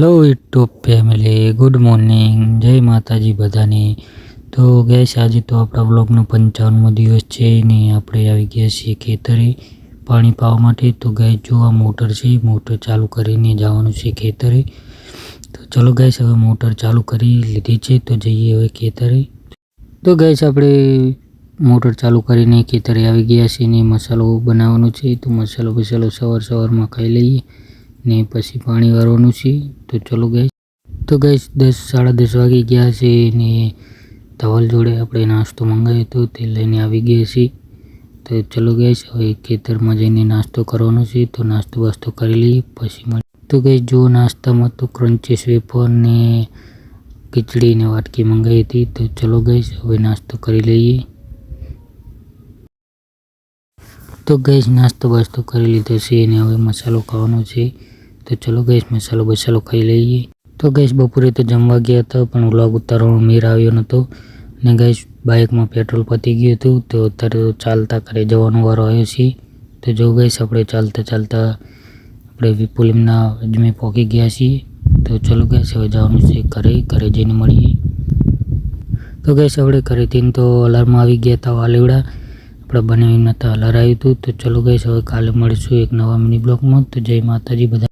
Hello YouTube family, good morning, જય માતાજી બધાને। તો ગઈશ આજે તો આપણા વ્લોગનો 55મો દિવસ છે ને આપણે આવી ગયા છીએ ખેતરે પાણી પાવા માટે। તો ગાઈસ જો આ મોટર છે, મોટર ચાલુ કરીને જવાનું છે ખેતરે। તો ચલો ગાઈસ હવે મોટર ચાલુ કરી લીધી છે તો જઈએ હવે ખેતરે। તો ગાઈસ આપણે મોટર ચાલુ કરીને ખેતરે આવી ગયા છીએ ને મસાલો બનાવવાનો છે। તો મસાલો સવારમાં ખાઈ લઈએ ને પછી પાણી વાળવાનું છે। તો ચલો ગાઈસ, તો ગાઈસ 10-10:30 વાગી ગયા છે ને ધવલ જોડે આપણે નાસ્તો મંગાવ્યો હતો તે લઈને આવી ગયા છીએ। તો ચલો ગાઈસ હવે ખેતરમાં જઈને નાસ્તો કરવાનો છે। તો નાસ્તો કરી લઈએ પછી મળીએ। તો ગાઈસ જો નાસ્તામાં તો ક્રન્ચીસ વેફર ને ખીચડી ને વાટકી મંગાવી હતી। તો ચલો ગાઈસ હવે નાસ્તો કરી લઈએ। તો ગાઈસ નાસ્તો કરી લીધો છે અને હવે મસાલો ખાવાનો છે। તો ચલો ગાઈસ મસાલો ખાઈ લઈએ। તો ગાઈસ બપોરે તો જમવા ગયા હતા પણ વ્લોગ ઉતારવાનો મેર આવ્યો નહોતો ને ગાઈસ બાઇકમાં પેટ્રોલ પતી ગયું હતું। તો અત્યારે તો ચાલતા ઘરે જવાનો વારો આવ્યો છે। તો જો ગાઈસ આપણે ચાલતા આપણે વિપુલિમના અજમે પહોંચી ગયા છીએ। તો ચલો ગાઈસ હવે જવાનું છે ઘરે જઈને મળીએ। તો ગાઈસ આપણે ઘરેથી તો અલાર્મ આવી ગયા હતા વાલીવડા આપણા બનાવીને હતા અલાર આવ્યું હતું। તો ચલો ગાઈસ હવે કાલે મળીશું એક નવા મિની બ્લોગમાં। તો જય માતાજી બધા।